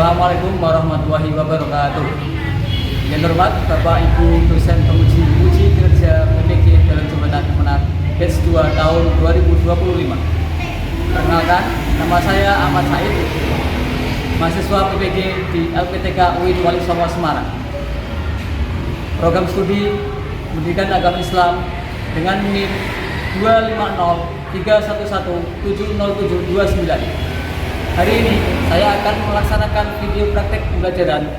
Assalamualaikum warahmatullahi wabarakatuh. Yang terhormat Bapak Ibu dosen penguji kinerja PPG dalam jabatan Kemenak batch 2 tahun 2025. Perkenalkan, nama saya Ahmad Said, mahasiswa PPG di LPTK UIN Wali Songo Semarang. Program studi Pendidikan Agama Islam dengan NIM 25031170729. Hari ini saya akan melaksanakan video praktek pembelajaran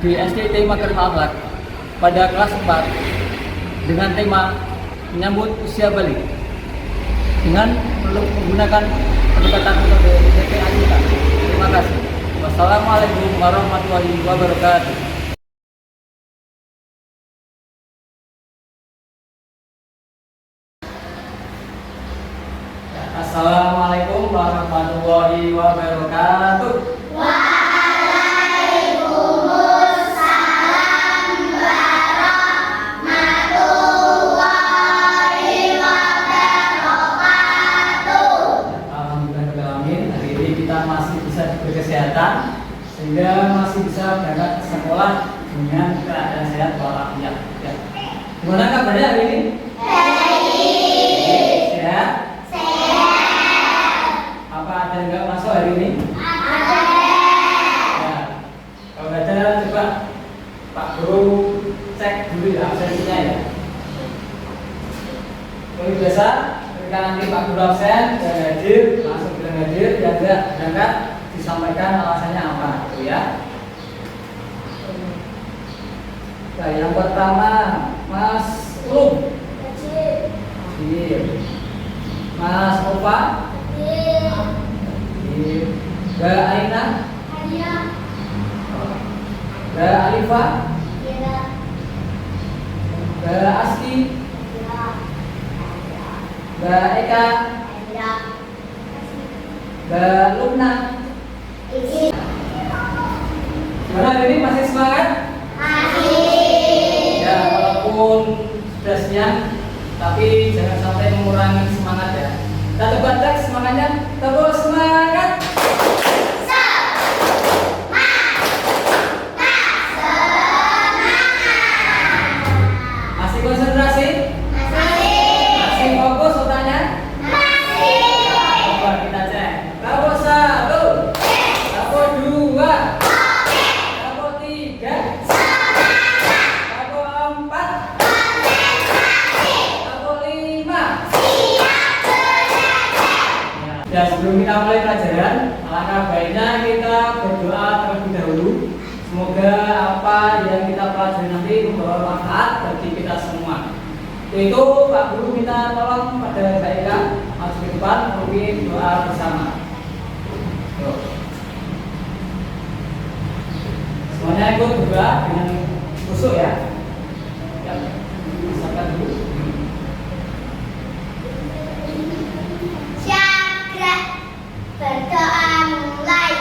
di SDIT Makarim Akhlak pada kelas 4 dengan tema menyambut usia balik dengan menggunakan pendekatan metode DPA kita. Terima kasih. Wassalamualaikum warahmatullahi wabarakatuh. Assalamualaikum warahmatullahi wabarakatuh. Waalaikumsalam warahmatullahi wabarakatuh. Alhamdulillahirrahmanirrahim. Hari ini kita masih bisa diberi kesehatan sehingga masih bisa berangkat ke sekolah dengan keadaan sehat walafiat. Ya. Gimana kabarnya hari ini? Sehat? Apa ada yang nggak masuk hari ini? Ada. Ya. Kalau nggak ada, coba Pak Guru cek dulu ya absensinya ya. Seperti biasa, ketika nanti Pak Guru absen dan hadir, langsung bilang hadir, yang nggak berangkat disampaikan alasannya apa, gitu ya. Nah, yang pertama, Mas Ulum. Hadir. Mas Opa. Mbak Aina, Mbak Alifah, Mbak Aski, Mbak Eka, Mbak Luna. Gimana hari ini, masih semangat? Ya, walaupun sudah siang, tapi jangan sampai mengurangi semangat ya. Kita coba cek semangatnya, terus semangat. Masih konsentrasi? Masih fokus otaknya? Coba kita cek. Kelompok 1, kelompok 2, kelompok 3, kelompok 4, kelompok 5. Ya, sebelum kita mulai pelajaran, alangkah baiknya kita berdoa terlebih dahulu. Semoga apa yang kita pelajari nanti membawa manfaat bagi kita semua. Itu Pak Guru minta tolong pada Mbak Eka maju ke depan memimpin doa bersama. Yuk. Semuanya ikut berdoa dengan khusyuk ya. Ya, silakan dulu. Berdoa mulai.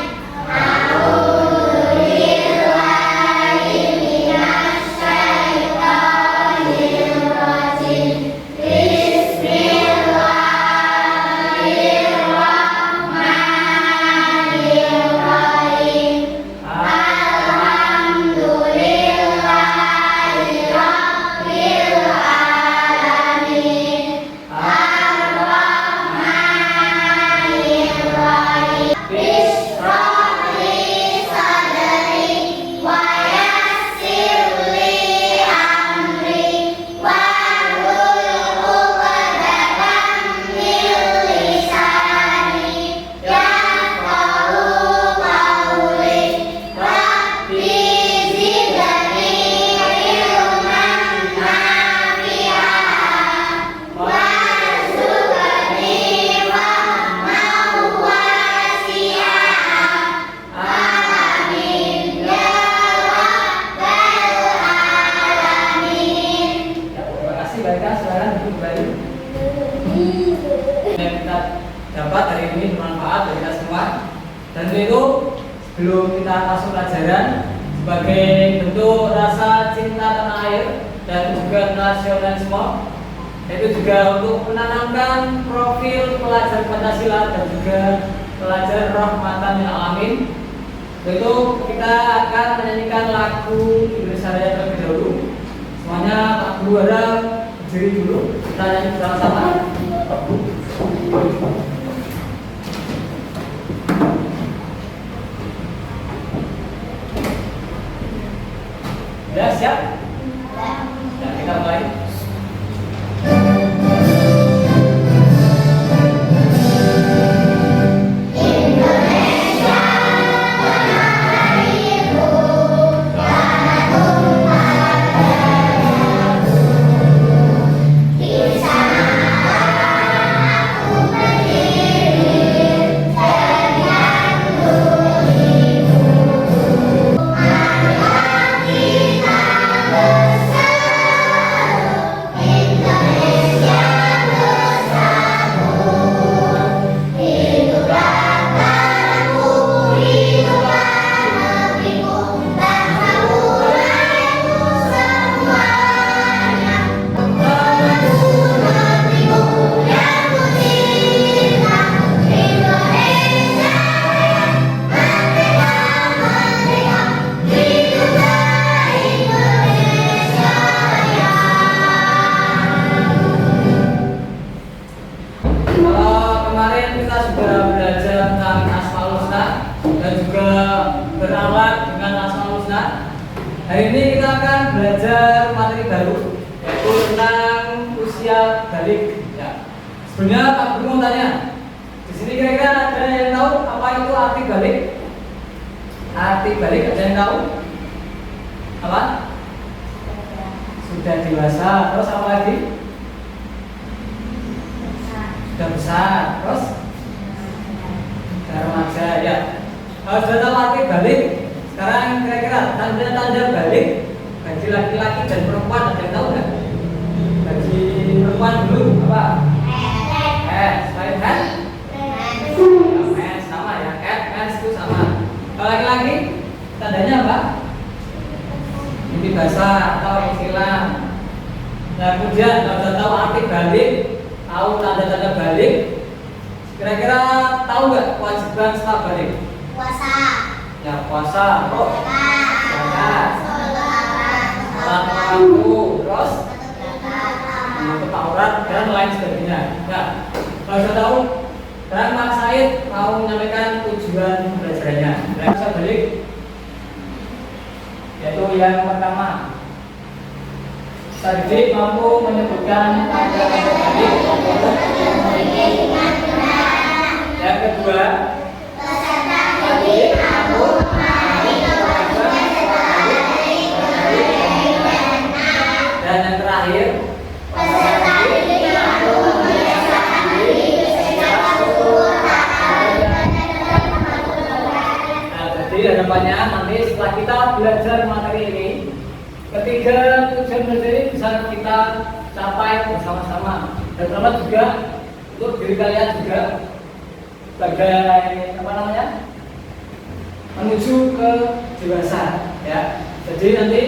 Yang kita dapat hari ini bermanfaat bagi kita semua. Dan itu sebelum kita masuk pelajaran, sebagai bentuk rasa cinta tanah air dan juga nasionalisme, itu juga untuk menanamkan profil pelajar Pancasila dan juga pelajar rahmatan lil alamin. Itu kita akan menyanyikan lagu Indonesia Raya terlebih dahulu. Semuanya Pak Guru harap berdiri dulu. Kita nyanyi bersama-sama. Ya, siap? Ya, kita mulai. Hari ini kita akan belajar materi baru, yaitu tentang usia balik. Ya. Sebenarnya Pak Guru mau tanya, di sini kira-kira ada yang tahu apa itu arti balik? Arti balik ada yang tahu? Apa? Sudah dewasa. Terus apa lagi? Sudah besar. Terus? Sudah remaja. Ya. Kalau sudah tahu arti balik, sekarang kira-kira tanda-tanda balik bagi laki-laki dan perempuan ada yang tahu nggak? Bagi perempuan dulu apa? Selain head? Ya, sama ya. Mens itu sama. Kalau laki-laki tandanya apa? Mimpi basah atau hilang. Nah, kemudian kalau sudah tahu arti balik, tahu tanda-tanda balik, kira-kira tahu nggak kewajiban setelah balik? Puasa. Ya, puasa, zakat, salat waktu, terus tutup aurat dan lain sebagainya. Nah, kalau sudah tahu, sekarang Pak Said mau menyampaikan tujuan pembelajarannya. Dan bisa balik, yaitu yang pertama, Sarjit mampu menyebutkan tanda-tanda balik. Yang kedua, dan yang terakhir, jadi harapannya nanti setelah kita belajar materi ini, ketiga tujuan belajar ini bisa kita capai bersama-sama. Dan terutama juga untuk diri kalian juga sebagai apa namanya, menuju ke dewasa. Ya, jadi nanti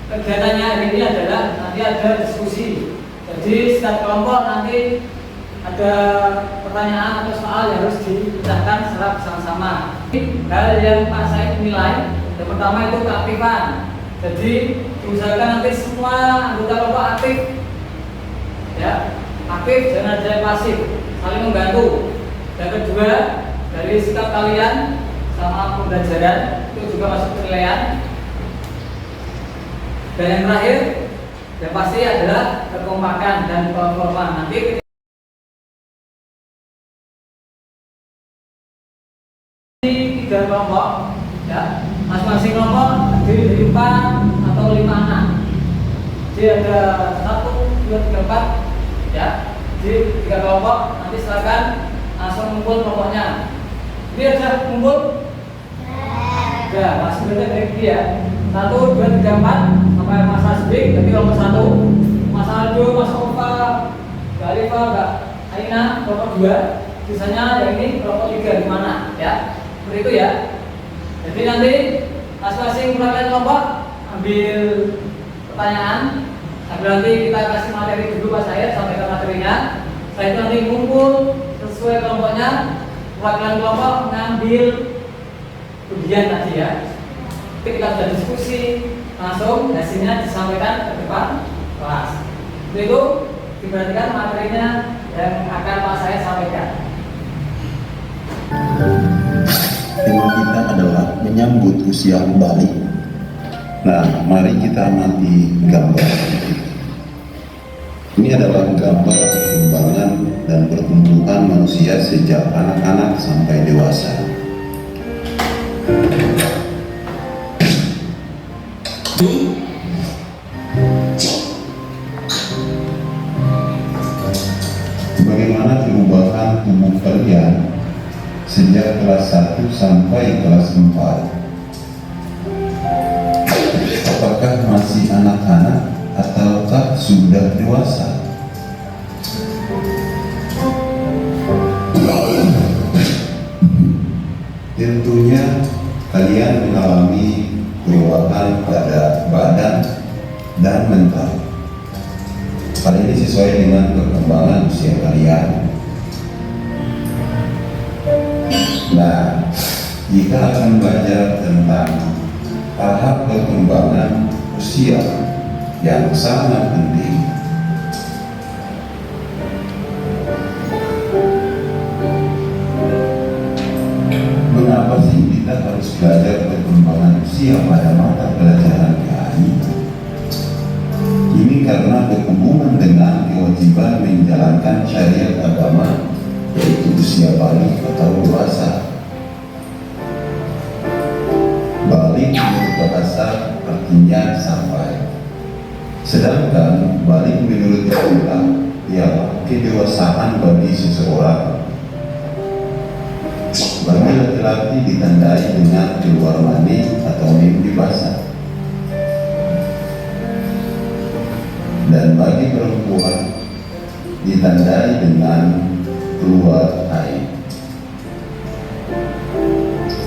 kegiatannya hari ini adalah nanti ada diskusi. Jadi setiap kelompok nanti ada pertanyaan atau soal yang harus dipecahkan secara bersama-sama. Hal yang Pak Said nilai, yang pertama itu keaktifan. Jadi diusahakan nanti semua anggota kelompok aktif, ya, aktif, jangan ada yang pasif, saling membantu. Yang kedua, dari sikap kalian sama pembelajaran itu juga masuk penilaian. Dan yang terakhir, yang pasti adalah kekompakan dan performa. Nanti tiga kelompok, ya, masing-masing kelompok terdiri dari 4 atau 5 anak. Jadi ada 1, 2, 3, 4, ya. Jadi 3 kelompok. Nanti silakan langsung kumpul kelompoknya. Ini ada kumpul? Ya, masih banyak dari dia. 1, 2, 3, 4 sampai Mas Asbik, jadi kelompok 1. Mas Aldo, Mas Opa, Mbak Alifa, Mbak Aina, kelompok 2. Sisanya yang ini kelompok 3 gimana? Ya, seperti itu ya. Jadi nanti masing-masing perwakilan kelompok ambil pertanyaan. Sambil nanti kita kasih materi dulu Pak Syed, sampaikan materinya. Setelah itu nanti kumpul sesuai kelompoknya. Perwakilan kelompok mengambil ujian tadi ya. Ketika sudah diskusi, langsung hasilnya disampaikan ke depan kelas. Itu diperhatikan materinya yang akan Pak saya sampaikan. Tema kita adalah menyambut usia balik. Nah, mari kita amati gambar. Ini adalah gambar perkembangan dan pertumbuhan manusia sejak anak-anak sampai dewasa. Bagaimana perubahan tubuh kalian sejak kelas 1 sampai kelas 4? Apakah masih anak-anak ataukah sudah dewasa? Tentunya kalian mengalami perubahan pada badan dan mental. Hal ini sesuai dengan perkembangan usia kalian. Nah, kita akan belajar tentang tahap perkembangan usia yang sangat penting. Mengapa sih kita harus belajar perkembangan usia pada mata pelajaran KAI? Ini karena berhubungan dengan kewajiban menjalankan syariat agama, yaitu usia balik atau dewasa. Balik menurut bahasa artinya sampai, sedangkan balik menurut istilah ialah kedewasaan bagi seseorang. Bagi laki-laki ditandai dengan keluar mani atau mimpi basah, dan bagi perempuan ditandai dengan keluar air.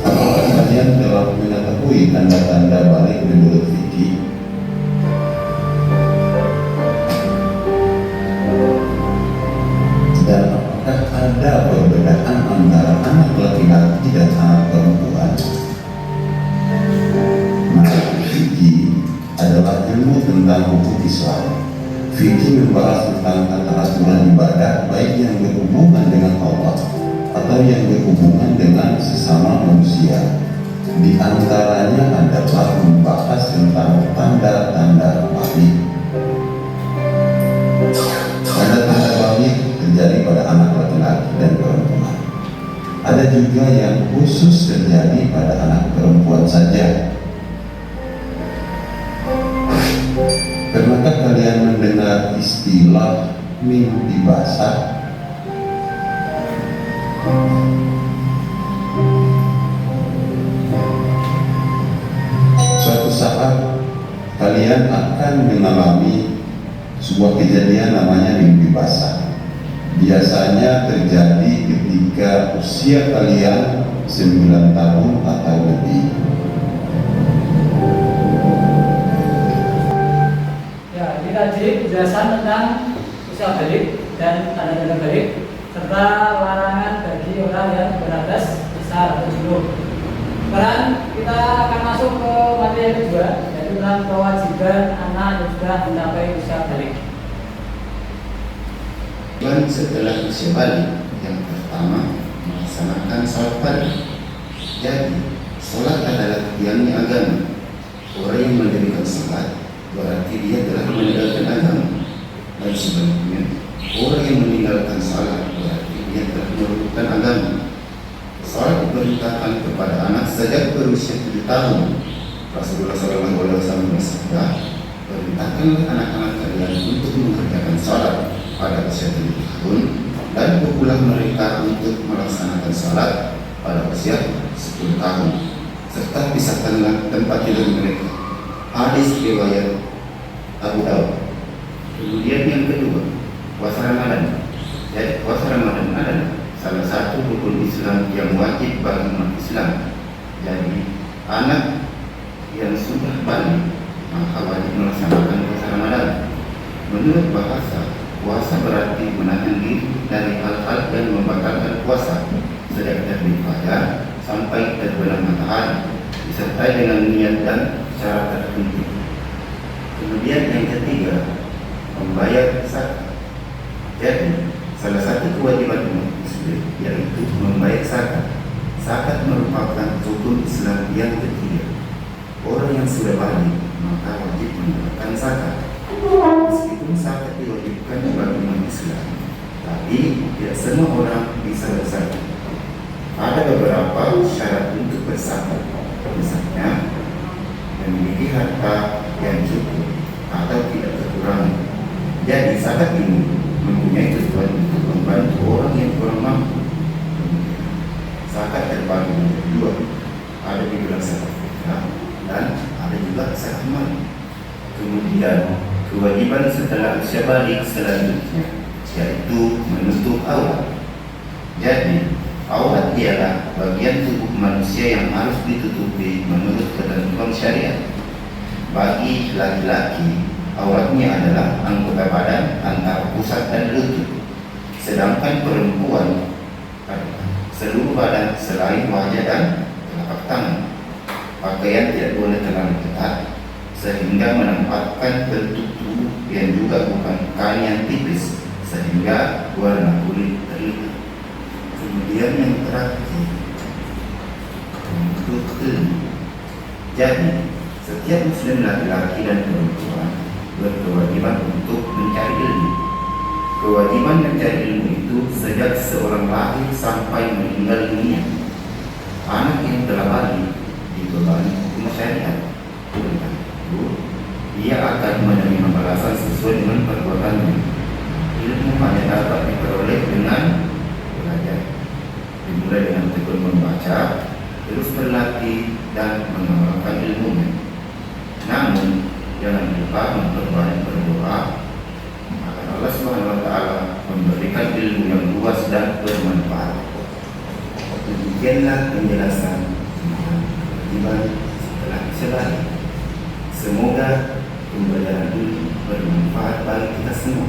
Apakah kalian telah mengetahui tanda-tanda balik menurut fikih? Dan apakah ada perbedaan antara anak laki-laki dan anak perempuan? Nah, fikih adalah ilmu tentang hukum Islam. Fikih membahas tentang tata aturan ibadah, baik yang berhubungan dengan Allah atau yang berhubungan dengan sesama manusia. Di antaranya adalah membahas tentang tanda-tanda balik. Tanda-tanda balik terjadi pada anak laki-laki dan perempuan. Ada juga yang khusus terjadi pada anak perempuan saja. Pernahkah kalian mendengar istilah mimpi basah? Suatu saat kalian akan mengalami sebuah kejadian namanya mimpi basah. Biasanya terjadi ketika usia kalian 9 tahun atau lebih. Ya, ini tadi penjelasan tentang usia balik dan tanda-tanda balik serta larangan bagi orang yang beratas besar atau junub. Sekarang kita akan masuk ke materi yang kedua, yaitu tentang kewajiban anak yang sudah mencapai usia balik. Dan setelah usia balik, yang pertama melaksanakan sholat balik. Jadi, sholat adalah tiangnya agama. Orang yang mendirikan sholat berarti dia telah meninggalkan agama. Dan sebaliknya, orang yang meninggalkan sholat berarti dia telah melupakan agama. Sholat diperintahkan kepada anak sejak berusia 7 tahun. Rasulullah SAW bersabda, perintahkanlah anak-anak kalian untuk mengerjakan sholat pada usia 7 tahun, dan pukullah mereka untuk melaksanakan sholat pada usia 10 tahun, serta pisahkanlah tempat tidur mereka. Hadis riwayat Abu Dawud. Kemudian yang kedua, puasa Ramadan. Jadi puasa Ramadan adalah salah satu rukun Islam yang wajib bagi umat Islam. Jadi anak yang sudah balik maka wajib melaksanakan puasa Ramadan. Menurut bahasa, puasa berarti menahan diri dari hal-hal yang membatalkan puasa sejak terbit fajar sampai terbenam matahari. hari disertai dengan niat dan cara tertentu. Kemudian yang ketiga, membayar zakat. Jadi salah satu kewajiban umat Muslim yaitu membayar zakat. Zakat merupakan rukun Islam yang ketiga. Orang yang sudah balik maka wajib menunaikan zakat. Meskipun zakat diwajibkan bagi umat Islam, tapi tidak semua orang bisa berzakat. Ada beberapa syarat untuk berzakat, misalnya memiliki harta yang cukup atau tidak kekurangan. Jadi zakat ini mempunyai tujuan untuk membantu orang yang kurang mampu. Zakat terbagi menjadi dua, ada dibilang zakat fitrah dan ada juga zakat mal. Kemudian kewajiban setelah usia balik selanjutnya yaitu menutup aurat. Jadi aurat ialah bagian tubuh manusia yang harus ditutupi menurut ketentuan syariat. Bagi laki-laki, auratnya adalah anggota badan antara pusat dan lutut. Sedangkan perempuan seluruh badan selain wajah dan telapak tangan. Pakaian tidak boleh terlalu ketat sehingga menampakkan bentuk tubuh yang juga bukan kain yang tipis sehingga warna kulit terlihat. Kemudian yang terakhir, untuk ilmu. Jadi setiap muslim laki-laki dan perempuan berkewajiban untuk mencari ilmu. Kewajiban mencari ilmu itu sejak seorang lahir sampai meninggal dunia. Anak yang telah balik dibebani hukum syariat. Oleh itu, ia akan menerima balasan sesuai dengan perbuatannya. Ilmu hanya dapat diperoleh dengan belajar. Dimulai dengan tekun membaca, terus berlatih dan mengamalkan ilmunya. Namun, jangan lupa memperbanyak berdoa agar Allah SWT memberikan ilmu yang luas dan bermanfaat. Demikianlah penjelasan tentang kewajiban setelah ibadah. Semoga pembelajaran ini bermanfaat bagi kita semua.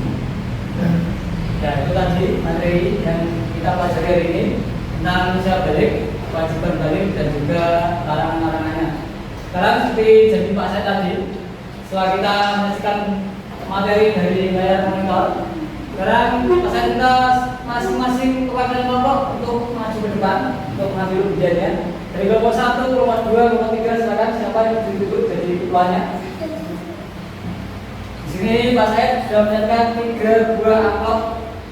Dan itu tadi materi yang kita pelajari hari ini tentang usia balik, kewajiban balik dan juga larangan-larangannya. Sekarang seperti jadi Pak saya tadi, setelah kita menyaksikan materi dari layar monitor, sekarang Pak saya minta masing-masing perwakilan kelompok untuk maju ke depan untuk mengambil ujiannya. Dari kelompok 1, kelompok 2, kelompok 3, silakan siapa yang ditutup jadi ketuanya. Di sini Pak Said sudah menyiapkan 3 buah amplop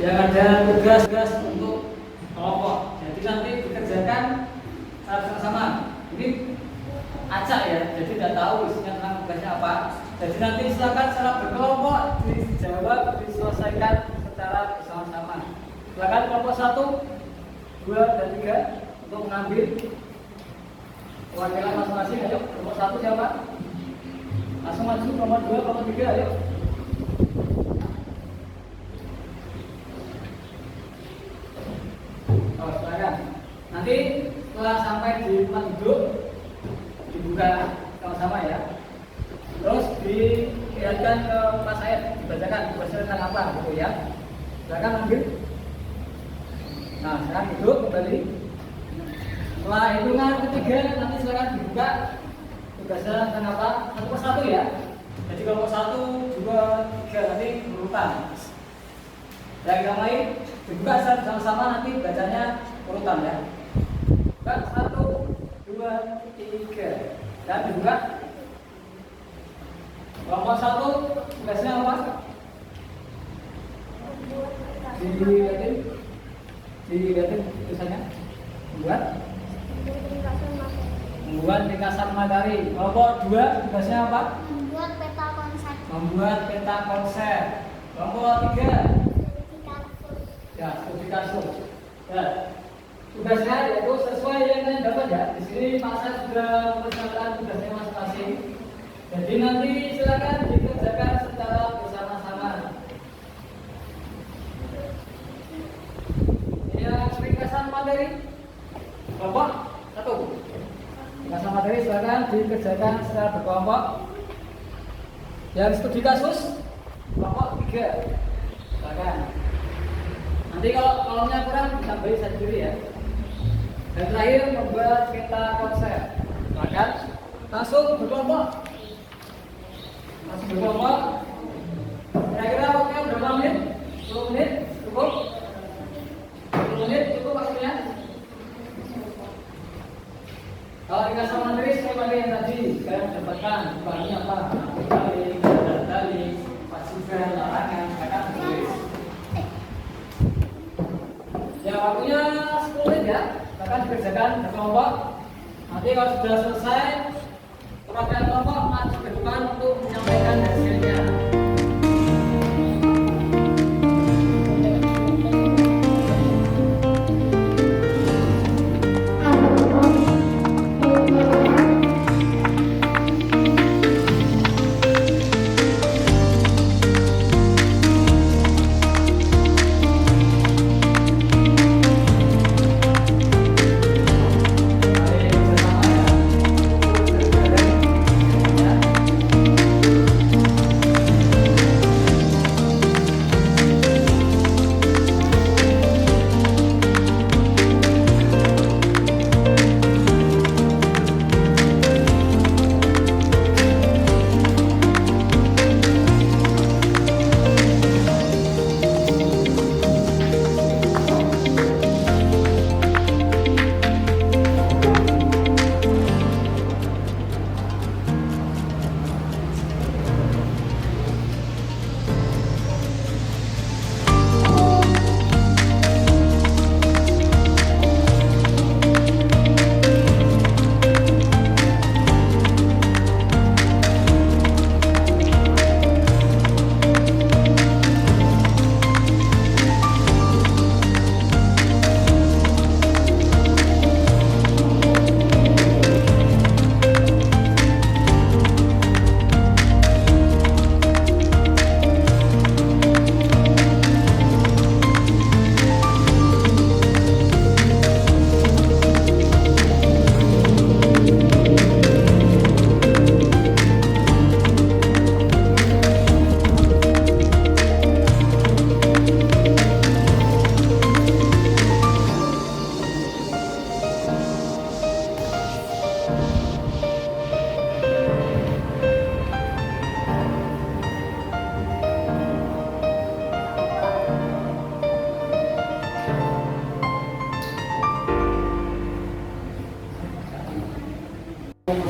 yang ada tugas-tugas untuk kelompok. Jadi nanti dikerjakan secara bersama-sama. Ini acak ya, jadi tidak tahu isinya tentang tugasnya apa. Jadi nanti silakan secara berkelompok dijawab, diselesaikan secara bersama-sama. Silakan kelompok 1, 2, dan 3 untuk mengambil perwakilan masing-masing. Ayo, kelompok 1 siapa? Langsung maju, kelompok 2, kelompok 3, ayo. Oh, silakan. Nanti setelah sampai di tempat duduk dibuka sama-sama ya. Terus dilihatkan ke Pak Said, dibacakan tugasnya tentang apa gitu ya. Silakan ambil. Nah, sekarang duduk kembali. Setelah hitungan ketiga nanti silakan dibuka tugasnya tentang apa, satu persatu ya. Jadi kelompok 1, 2, 3 nanti berurutan. Dan yang lain dibuka secara bersama-sama nanti bacanya urutan ya. Buka 1, 2, 3 dan dibuka. Kelompok 1 tugasnya apa? Dilihatin tulisannya membuat ringkasan materi. Kelompok 2 tugasnya apa? Membuat peta konsep. Membuat peta konsep. Kelompok 3 ya, studi kasus. Ya, tugasnya yaitu sesuai yang kalian dapat ya. Di sini Pak Saya sudah mempersiapkan tugasnya masing-masing. Jadi nanti silakan dikerjakan secara bersama-sama. Yang ringkasan materi kelompok 1. Ringkasan materi silakan dikerjakan secara berkelompok. Yang studi kasus kelompok 3. Silakan. Nanti kalau kolomnya kurang bisa beli sendiri ya. Dan terakhir membuat peta konsep. Ya, langsung berkelompok. Kira-kira waktunya berapa menit? 10 menit? Cukup? 10 menit cukup waktunya? Kalau dikasih materi seperti yang tadi kalian dapatkan bahannya apa? Tali, pasifan, larangan, kata tulis. Ya waktunya 10 menit ya. Akan dikerjakan berkelompok. Nanti kalau sudah selesai, perwakilan kelompok maju ke depan untuk menyampaikan hasilnya.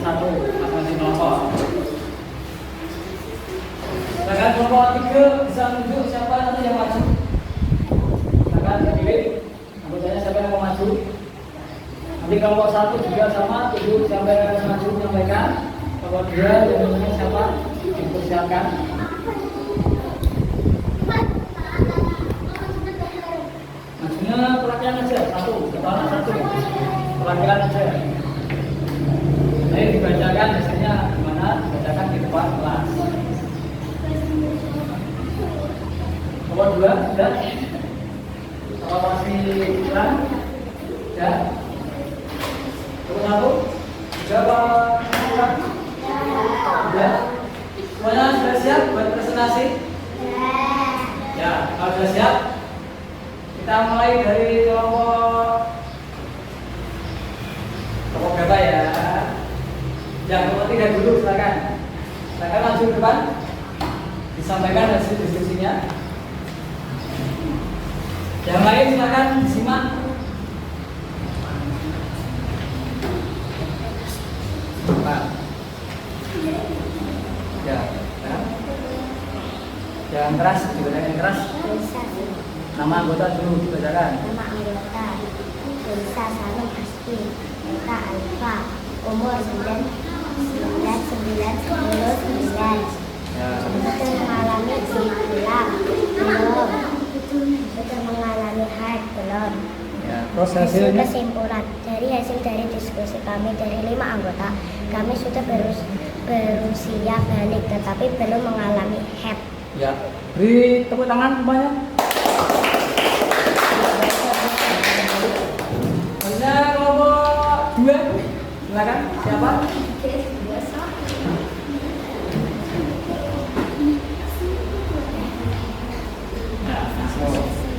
Satu akan di kelompok. Silakan kelompok 3 bisa menunjuk siapa nanti yang maju. Silakan pilih anggotanya siapa yang mau maju. Nanti kelompok 1 juga sama, tunjuk siapa yang akan maju menyampaikan. Kelompok 2 yang siapa dipersiapkan. Majunya perwakilan aja, satu, kepala satu, perwakilan aja. Ini dibacakan hasilnya gimana? Dibacakan di depan kelas. Nomor 2 sudah. Kalau masih kurang, ya. Nomor 1 jawab kurang. Ya. Semuanya sudah siap buat presentasi? Ya. Kalau sudah siap, kita mulai dari kelompok berapa ya? Yang nomor 3 dulu, silakan. Silakan maju ke depan. Disampaikan hasil diskusinya. Yang lain silakan disimak. Nah. Ya, ya. Yang keras, dibacakan yang keras. Nama anggota dulu dibacakan. Nama anggota Tulsa Sarung Asti, Eta Alfa, umur 9. 9. Ya. Betul mengalami silang belum. Betul mengalami haid belum. Ya, terus hasilnya. Kesimpulan dari diskusi kami dari 5 anggota, kami sudah berusia balik tetapi belum mengalami haid. Ya, beri tepuk tangan semuanya. Selanjutnya kelompok 2, silakan. Siapa?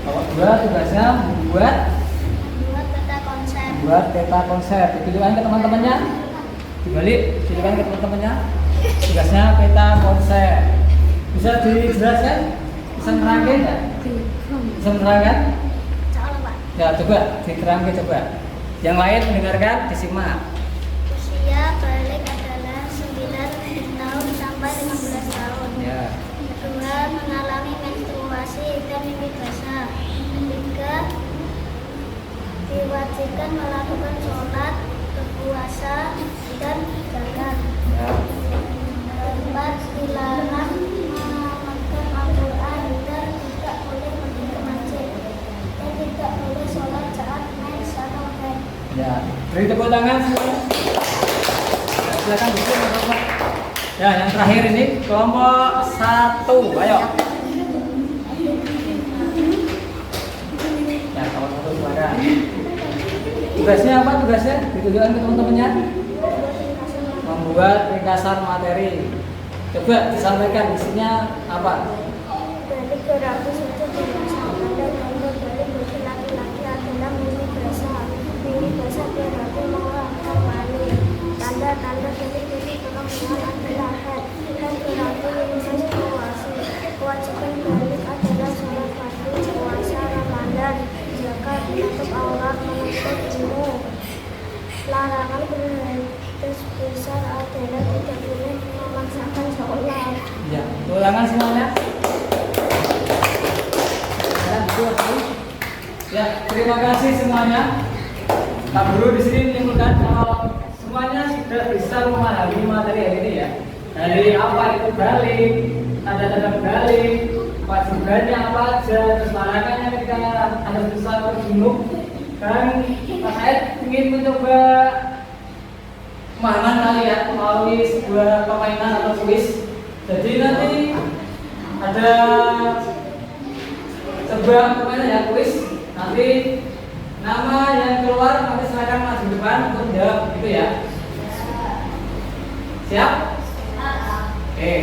Kelompok 2 tugasnya Buat peta konsep. buat peta konsep. Ditujukan ke teman-temannya. Dibalik, silakan ke teman-temannya. Tugasnya peta konsep. Bisa dijelaskan? Bisa menerangkan nggak? Bisa menerangkan? Ya coba diterangkan coba. Yang lain mendengarkan, disimak. Usia balik adalah 9 tahun sampai 15 tahun. Ya. Kedua, mengalami menstruasi dan mimpi basah. Ketiga, diwajibkan melakukan sholat, berpuasa, dan zakat. Ya. Keempat, dilarang mengamalkan Al-Quran dan tidak boleh pergi ke masjid dan tidak boleh sholat saat naik atau bed. Ya. Beri tepuk tangan semua. Ya, silakan duduk teman-teman. Ya, yang terakhir ini kelompok 1. Ayo. Ya, kelompok 1 silakan. Tugasnya apa? Tugasnya ditunjukkan ke teman-temannya. Membuat ringkasan materi. Coba disampaikan isinya apa? Balik berarti sudah dewasa dan nomor balik bagi laki-laki adalah mimpi basah. Mimpi basah berarti mengeluarkan mani. Tanda-tanda detik-detik perempuan adalah head dan berarti menstruasi. Kewajiban balik adalah sholat fardu, puasa Ramadan, zakat, menutup aurat, menutup ilmu. Larangan berhadas besar adalah tidak boleh memaksakan sholat. Ya, ulangan semuanya. Ya, betul. Ya, terima kasih semuanya. Pak Guru di sini menyimpulkan kalau semuanya sudah bisa memahami materi hari ini ya. Dari apa itu balik, tanda-tanda balik, kewajibannya apa aja, terus larangannya ketika ada besar atau junub. Dan Pak Said ingin mencoba pemahaman kalian melalui sebuah permainan atau kuis. Jadi nanti ada sebuah permainan ya kuis. Nanti nama yang keluar nanti silakan maju depan untuk menjawab gitu ya. Siap? Oke.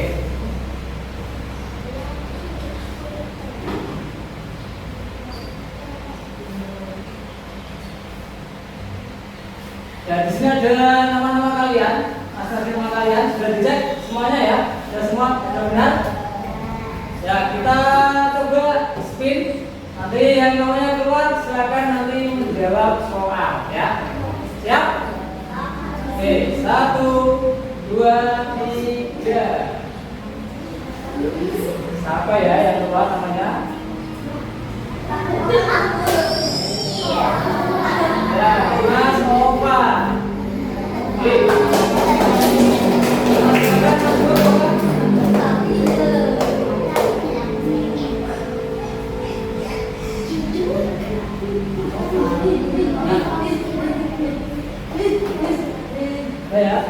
Ya, di sini ada nama-nama kalian, asal nama kalian sudah dicek semuanya ya, sudah semua sudah benar. Ya, kita coba spin. Nanti yang namanya keluar silakan nanti menjawab soal ya. Siap? Oke, 1, 2, 3. Siapa ya yang keluar namanya? Ya, Mas Opa. Oke. Ya.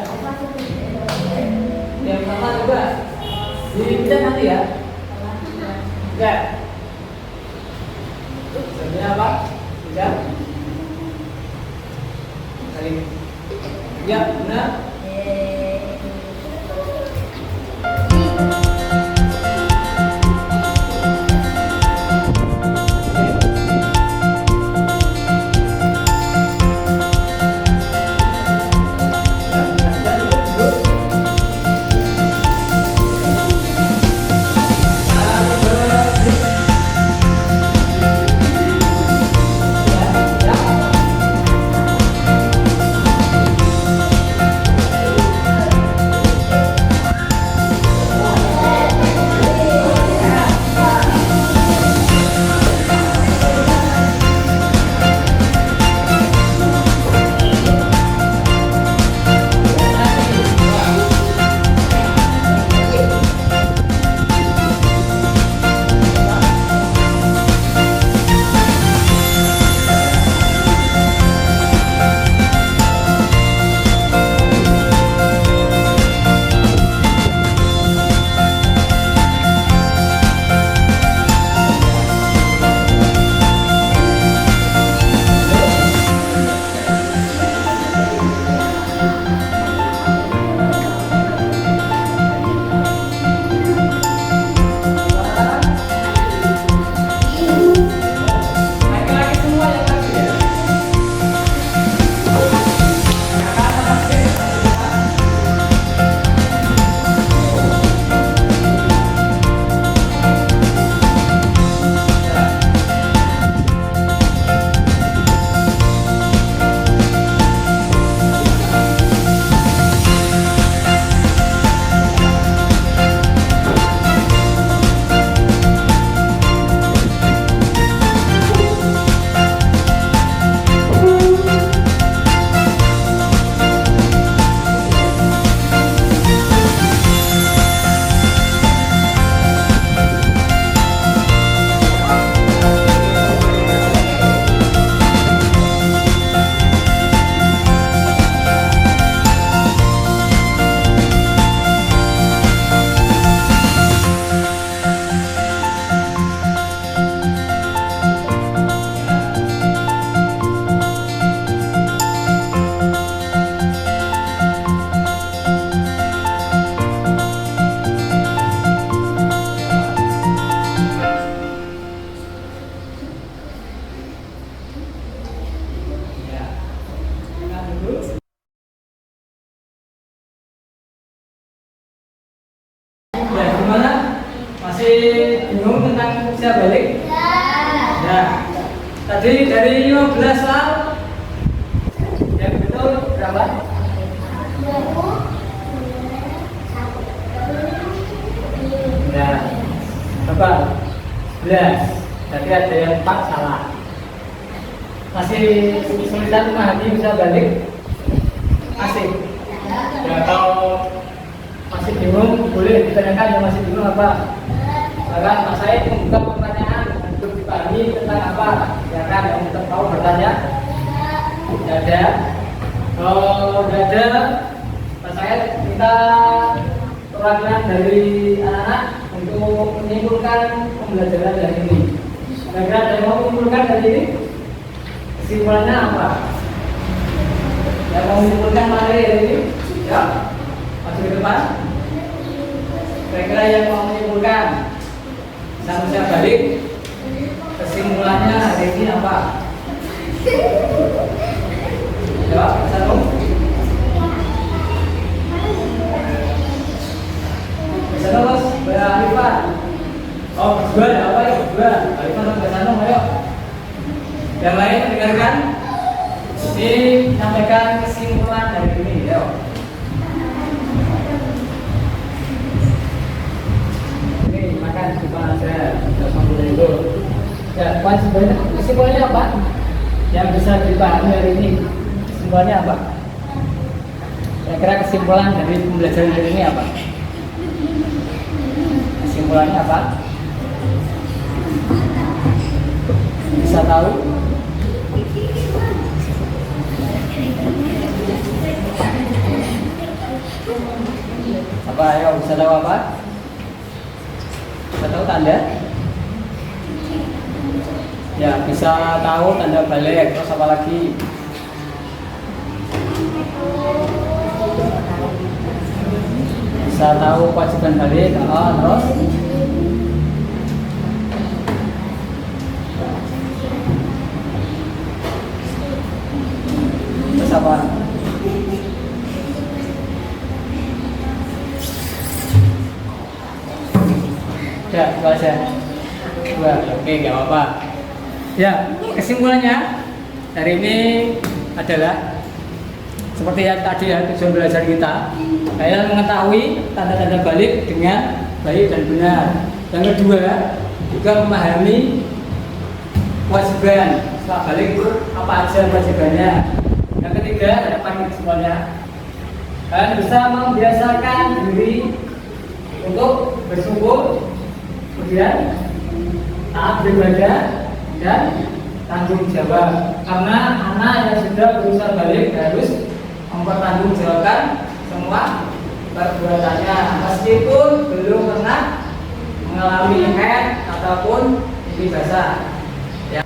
Yang pertama coba dilihat nanti ya. Ya. Sebenarnya apa? Tidak. Kali. Ya, benar. gimana? Masih bingung tentang usia balik? Ya. Tadi dari 15 soal yang betul berapa? Ya. Coba 11. Jadi ada yang 4 salah. Masih kesulitan memahami usia balik? Masih. Ya, kalau masih bingung boleh ditanyakan yang masih bingung apa. Bahkan Mas Said membuka pertanyaan untuk dipahami tentang apa. Ya kan, yang kita tahu bertanya. Tidak ada. Kalau tidak ada, Mas Said minta perwakilan dari anak-anak untuk menyimpulkan pembelajaran dari ini. Kira-kira ada yang mau menyimpulkan dari ini? Kesimpulannya apa? Yang mau menyimpulkan materi dari ini? Ya, masuk ke depan. Kira-kira yang mau menyimpulkan usia balik, kesimpulannya hari ini apa? Ya, satu. Bisa terus, Mbak Arifah. Oh, berdua ya, apa ya? Berdua. Arifah sama Mbak Sanung, ayo. Yang lain dengarkan. Ini sampaikan kesimpulan dari ini, ayo. Makan cuma saya sambil itu. Ya, sebenarnya kesimpulannya apa? Yang bisa dipahami hari ini, kesimpulannya apa? Kira-kira kesimpulan dari pembelajaran hari ini apa? Kesimpulannya apa? Bisa tahu? Apa? Ayo, bisa tahu apa? Bisa tahu tanda? Ya, bisa tahu tanda balik. Terus apa lagi? Bisa tahu kewajiban balik. Oh, terus? Terus apa? Ya, itu aja. Dua, oke, nggak apa-apa. Ya, kesimpulannya hari ini adalah seperti yang tadi ya, tujuan belajar kita. Kalian mengetahui tanda-tanda balik dengan baik dan benar. Yang kedua, juga memahami kewajiban setelah balik itu apa aja kewajibannya. Yang ketiga, ada panggil semuanya. Kalian bisa membiasakan diri untuk bersyukur, kemudian taat beribadah dan tanggung jawab. Karena anak yang sudah berusaha balik harus mempertanggungjawabkan semua perbuatannya, meskipun belum pernah mengalami haid ataupun mimpi basah. Ya.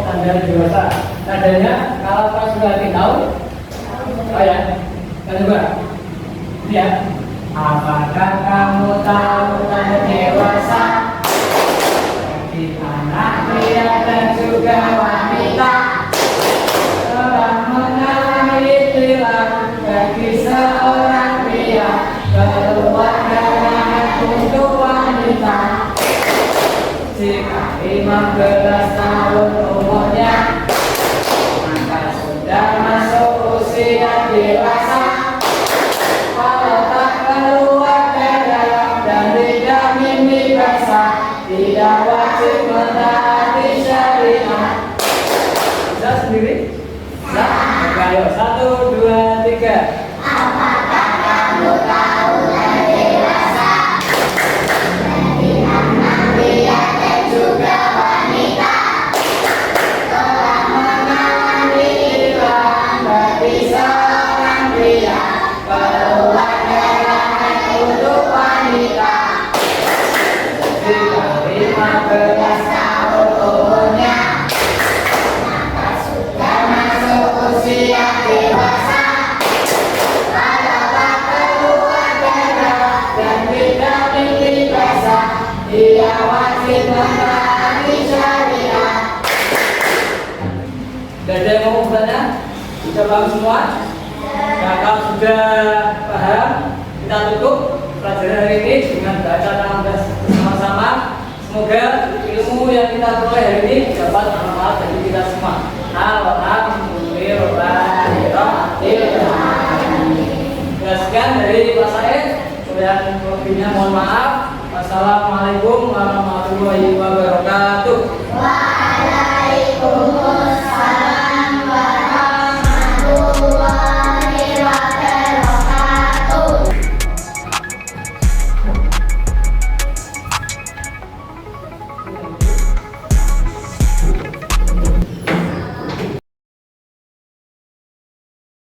Tanda dewasa. Tandanya kalau pas sudah tahu, oh ya, kita coba. Ya. Apakah kamu tahu tanda dewasa? Bagi anak pria dan juga wanita telah mengalami perilaku bagi seorang pria keluar darah untuk wanita. Jika 15 tahun umurnya, maka sudah masuk usia dewasa. Kalau tak keluar darah dan tidak mimpi basah, tidak wajib mentaati syariat. Bisa sendiri? Bisa? Oke, ayo 1, 2, 3. Tidak ada yang mau bertanya? Sudah paham semua? Nah, kalau sudah paham, kita tutup pelajaran hari ini dengan baca nama bersama-sama. Semoga ilmu yang kita peroleh hari ini dapat bermanfaat bagi kita semua. Sekian dari Pak Said. Dan lebihnya mohon maaf. Wassalamualaikum warahmatullahi wabarakatuh.